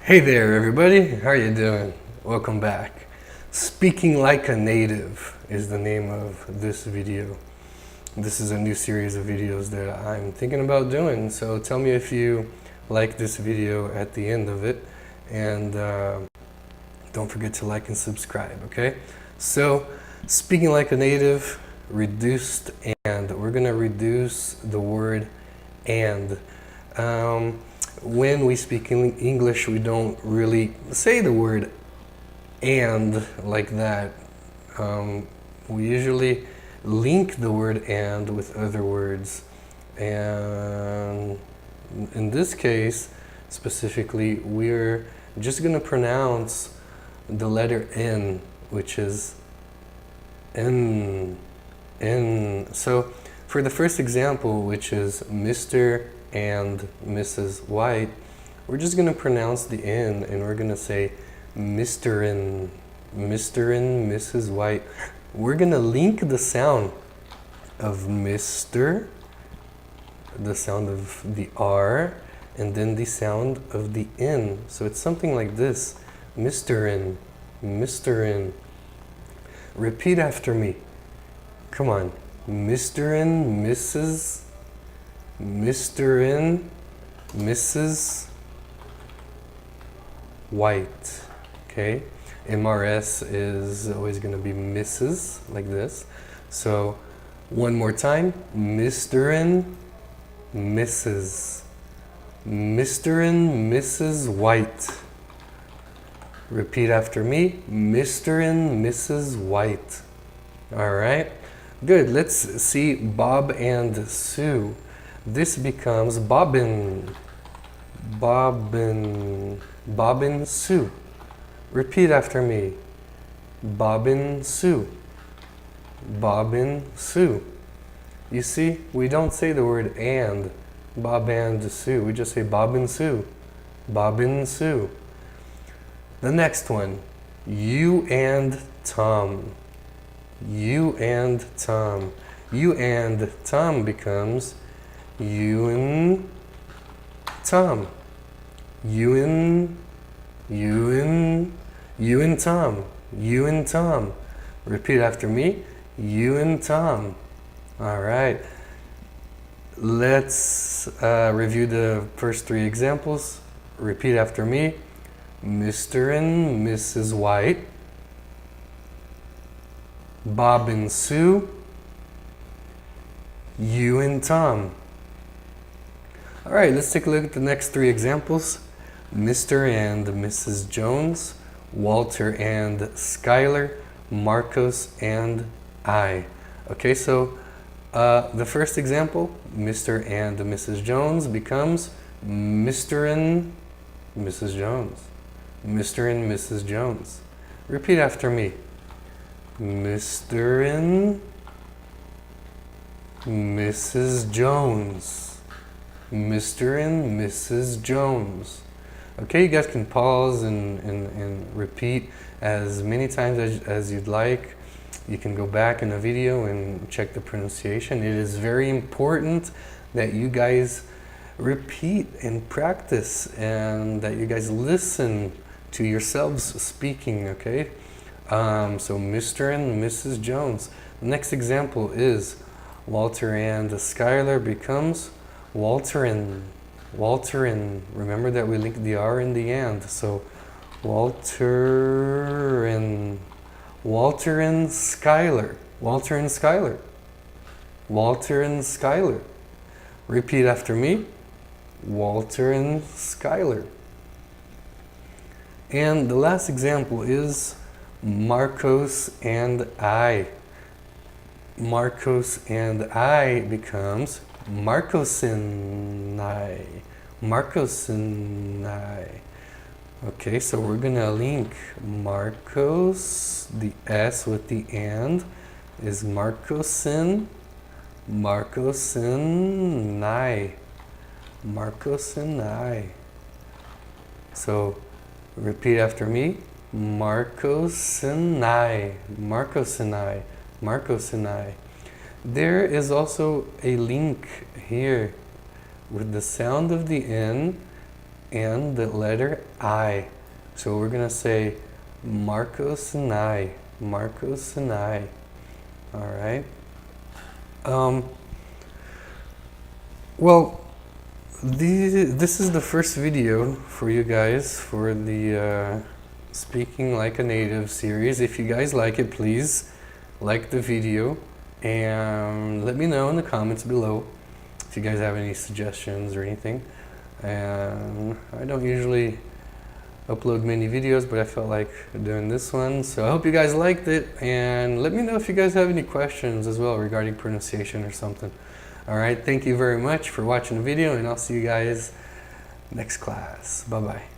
Hey there everybody, how are you doing? Welcome back. Speaking Like a Native is the name of this video. This is a new series of videos that I'm thinking about doing, so tell me if you like this video at the end of it, and don't forget to like and subscribe, okay? So, speaking like a native, reduced and. We're gonna reduce the word and. When we speak in English, we don't really say the word and like that. We usually link the word and with other words. And in this case, specifically, we're just going to pronounce the letter N, which is N. So for the first example, which is Mr. and Mrs. White, we're just going to pronounce the N and we're going to say Mr. and Mrs. White. We're going to link the sound of Mr., the sound of the R, and then the sound of the N. So it's something like this. Mr. and Mr. and. Repeat after me. Come on. Mr. and Mrs. Mr. and Mrs. White. Okay, MRS is always going to be Mrs. like this. So one more time. Mr. and Mrs. Mr. and Mrs. White. Repeat after me. Mr. and Mrs. White. All right, good. Let's see Bob and Sue. This becomes Bobbin. Bobbin. Bobbin Sue. Repeat after me. Bobbin Sue. Bobbin Sue. You see, we don't say the word and. Bob and Sue. We just say Bobbin Sue. Bobbin Sue. The next one. You and Tom. You and Tom. You and Tom becomes you and Tom. You and Tom. You and Tom. Repeat after me. You and Tom. All right. Let's review the first three examples. Repeat after me. Mr. and Mrs. White. Bob and Sue. You and Tom. All right, let's take a look at the next three examples. Mr. and Mrs. Jones, Walter and Skylar, Marcos and I. Okay, so the first example, Mr. and Mrs. Jones becomes Mr. and Mrs. Jones. Mr. and Mrs. Jones. Repeat after me. Mr. and Mrs. Jones. Mr. and Mrs. Jones. Okay, you guys can pause and repeat as many times as you'd like. You can go back in the video and check the pronunciation. It is very important that you guys repeat and practice and that you guys listen to yourselves speaking, okay? So Mr. and Mrs. Jones. The next example is Walter and Skylar becomes Walter and. Remember that we linked the R in the and. So Walter and Skylar. Walter and Skylar. Walter and Skylar. Repeat after me. Walter and Skylar. And the last example is Marcos and I. Marcos and I becomes Marcos and I. Marcos and I. Okay, so we're gonna link Marcos, the S with the and is Marcos and I. Marcos and I. So repeat after me. Marcos and I. Marcos and I. Marcos and I. There is also a link here with the sound of the N and the letter I. So we're gonna say Marcos and I. Marcos and I. All right. Well, this is the first video for you guys for the Speaking Like a Native series. If you guys like it, please like the video and let me know in the comments below if you guys have any suggestions or anything. And I don't usually upload many videos, but I felt like doing this one, so I hope you guys liked it, and let me know if you guys have any questions as well regarding pronunciation or something. Alright, thank you very much for watching the video, and I'll see you guys next class. Bye bye.